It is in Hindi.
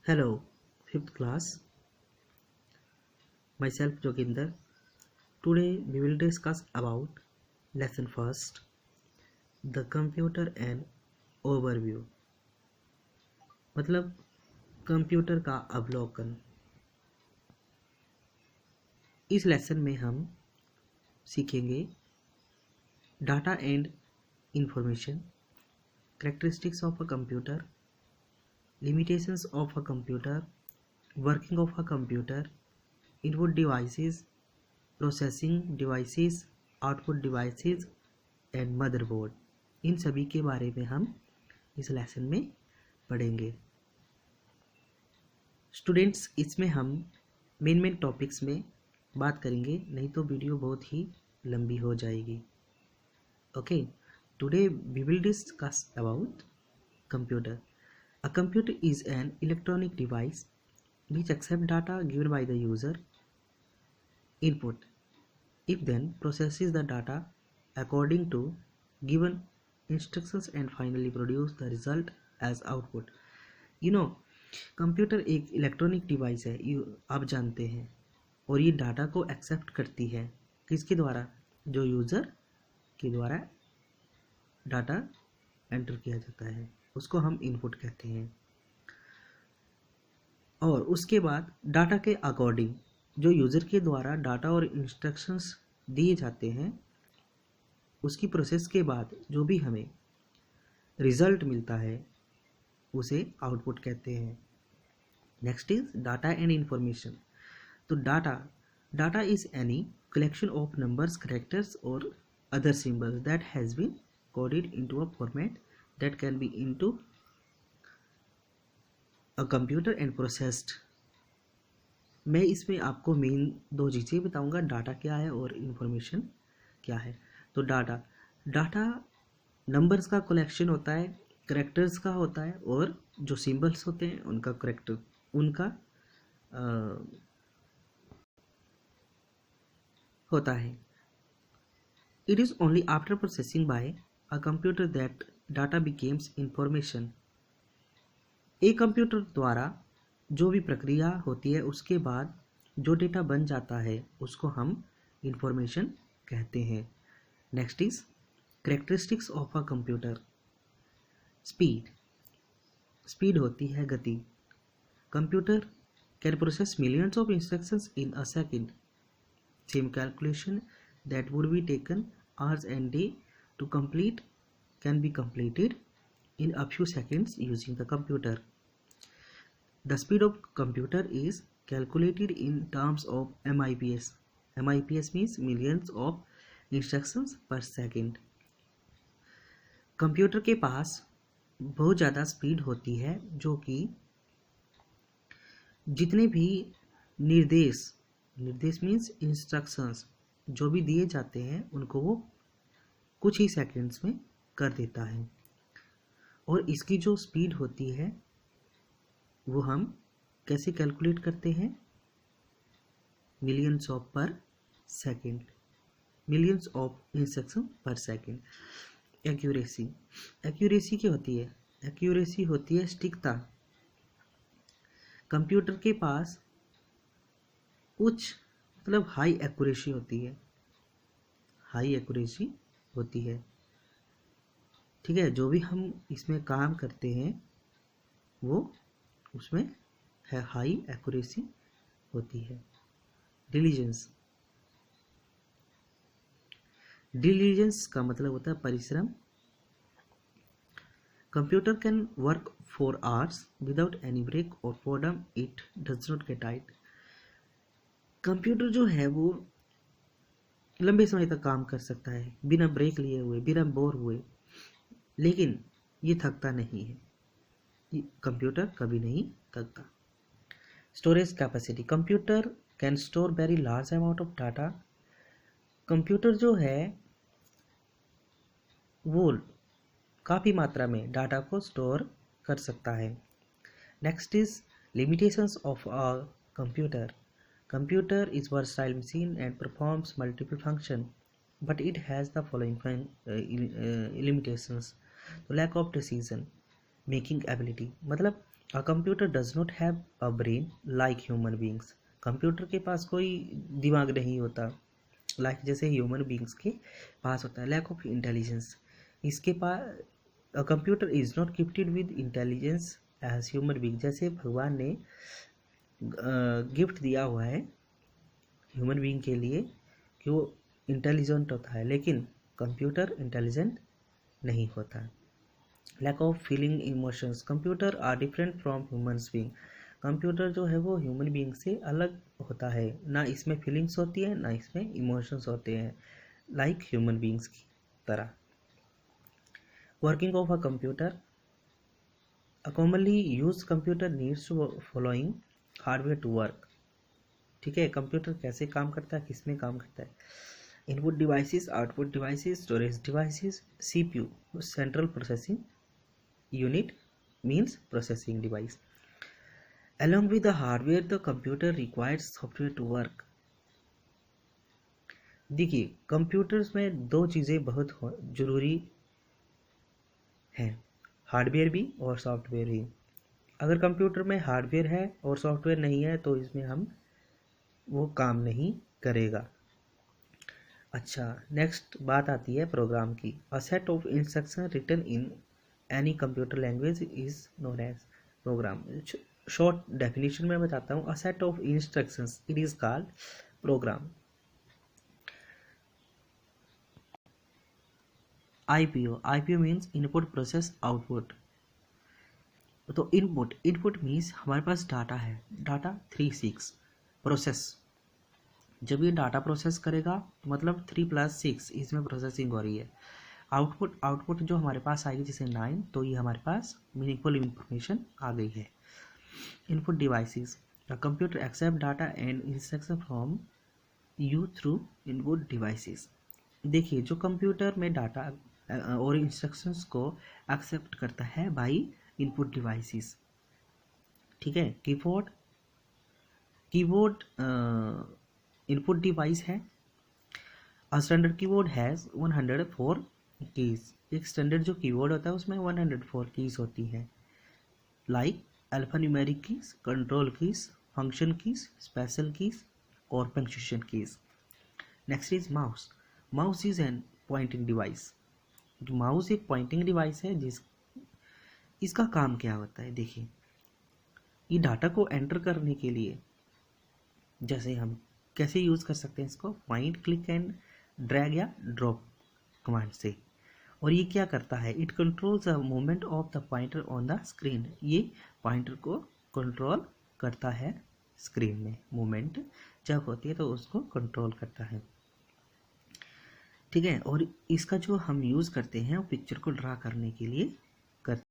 Hello, fifth class. Myself Joginder. Today we will discuss about lesson first, the computer and overview. मतलब कंप्यूटर का अवलोकन। इस लेसन में हम सीखेंगे data and information, characteristics of a computer, limitations of a computer, working of a computer, input devices, processing devices, output devices and motherboard. इन सभी के बारे में हम इस लेसन में पढ़ेंगे। स्टूडेंट्स, इसमें हम मेन टॉपिक्स में बात करेंगे, नहीं तो वीडियो बहुत ही लंबी हो जाएगी। Okay, today we will discuss about computer. A computer is an electronic device which accepts data given by the user input. It then processes the data according to given instructions and finally produce the result as output. Computer एक इलेक्ट्रॉनिक डिवाइस है, आप जानते हैं, और ये डाटा को एक्सेप्ट करती है किसके द्वारा? जो यूज़र के द्वारा डाटा एंटर किया जाता है, उसको हम इनपुट कहते हैं। और उसके बाद डाटा के अकॉर्डिंग जो यूज़र के द्वारा डाटा और इंस्ट्रक्शंस दिए जाते हैं, उसकी प्रोसेस के बाद जो भी हमें रिजल्ट मिलता है उसे आउटपुट कहते हैं। Next is data and information. तो data is any collection of numbers, characters और other symbols that has been coded into a format that can be into a computer and processed। मैं इसमें आपको मेन दो चीज़ें बताऊंगा, डाटा क्या है और इंफॉर्मेशन क्या है। तो डाटा नंबर्स का कलेक्शन होता है, करेक्टर्स का होता है, और जो सिंबल्स होते हैं उनका होता है। It is only after processing by a computer that data becomes information. एक कंप्यूटर द्वारा जो भी प्रक्रिया होती है उसके बाद जो डेटा बन जाता है उसको हम इंफॉर्मेशन कहते हैं। Next is characteristics of a computer. Speed होती है गति। Computer can process millions of instructions in a second. Same calculation that would be taken hours and day to complete can be completed in a few seconds using the computer. The speed of computer is calculated in terms of MIPS. MIPS means millions of instructions per second. Computer के पास बहुत ज़्यादा स्पीड होती है, जो कि जितने भी निर्देश मीन्स इंस्ट्रक्शंस जो भी दिए जाते हैं उनको वो कुछ ही सेकंड्स में कर देता है। और इसकी जो स्पीड होती है वो हम कैसे कैलकुलेट करते हैं? मिलियंस ऑफ पर सेकेंड, मिलियंस ऑफ इंस्ट्रक्शन पर सेकेंड। एक्यूरेसी क्या होती है? एक्यूरेसी होती है सटीकता। कंप्यूटर के पास हाई एक्यूरेसी होती है, ठीक है। जो भी हम इसमें काम करते हैं वो उसमें है हाई एक्यूरेसी होती है। डिलीजेंस का मतलब होता है परिश्रम। Computer can work for hours without any break और boredom, it does not get tired. Computer जो है वो लंबे समय तक काम कर सकता है बिना ब्रेक लिए हुए, बिना बोर हुए, लेकिन ये थकता नहीं है। ये कंप्यूटर कभी नहीं थकता। Storage capacity. Computer can store very large amount of data. Computer जो है वो काफ़ी मात्रा में डाटा को स्टोर कर सकता है। Next is limitations of a computer. Computer is versatile machine and performs multiple function, but it has the following limitations. तो lack of decision. Making ability, मतलब a computer does not have a brain like human beings. Computer के पास कोई दिमाग नहीं होता लाइक जैसे ह्यूमन बींग्स के पास होता है। लैक ऑफ इंटेलिजेंस, इसके पास a computer is not gifted with intelligence as human being. जैसे भगवान ने गिफ्ट दिया हुआ है ह्यूमन बींग के लिए कि वो इंटेलिजेंट होता है, लेकिन कंप्यूटर इंटेलिजेंट नहीं होता। Lack of feeling emotions, computer are different from humans being. Computer जो है वो ह्यूमन बींग से अलग होता है, ना इसमें फीलिंग्स होती है ना इसमें इमोशंस होते हैं लाइक ह्यूमन बींग्स की तरह। Working of a computer, a commonly use computer needs to following hardware to work. ठीक है, कंप्यूटर कैसे काम करता है, किसमें काम करता है? Input devices, output devices, storage devices, CPU central processing unit means processing device. Along with the hardware, the computer requires software to work. देखिए कंप्यूटर्स में दो चीज़ें बहुत जरूरी हैं, हार्डवेयर भी और सॉफ्टवेयर भी। अगर कंप्यूटर में हार्डवेयर है और सॉफ्टवेयर नहीं है तो इसमें हम वो काम नहीं करेगा। अच्छा, नेक्स्ट बात आती है प्रोग्राम की। A set of instruction written in any computer language is known as program. Short definition में बताता हूँ, a set of instructions it is called program. IPO means input process output. तो इनपुट मीन्स हमारे पास डाटा है, डाटा 36। प्रोसेस, जब ये डाटा प्रोसेस करेगा तो मतलब 3 + 6 इसमें प्रोसेसिंग हो रही है। आउटपुट जो हमारे पास आएगी जैसे 9, तो ये हमारे पास मीनिंगफुल इंफॉर्मेशन आ गई है। Input devices, the computer accept data and instruction from you through input devices. देखिए जो कंप्यूटर में डाटा और इंस्ट्रक्शंस को एक्सेप्ट करता है बाय इनपुट डिवाइसेस। ठीक है, कीबोर्ड इनपुट डिवाइस है। A standard keyboard has 104 keys. एक स्टैंडर्ड जो कीबोर्ड होता है उसमें 104 कीज होती है, like alphanumeric keys, control keys, function keys, special keys और punctuation keys. Next is mouse. Mouse is an pointing device. Mouse एक पॉइंटिंग डिवाइस है इसका काम क्या होता है? देखिए, ये डाटा को एंटर करने के लिए जैसे हम कैसे यूज़ कर सकते हैं इसको, पॉइंट, क्लिक एंड ड्रैग या ड्रॉप कमांड से। और ये क्या करता है? It controls the movement of the pointer on the screen. ये पॉइंटर को कंट्रोल करता है, स्क्रीन में मूवमेंट जब होती है तो उसको कंट्रोल करता है। ठीक है, और इसका जो हम यूज़ करते हैं वो पिक्चर को ड्रा करने के लिए करते हैं।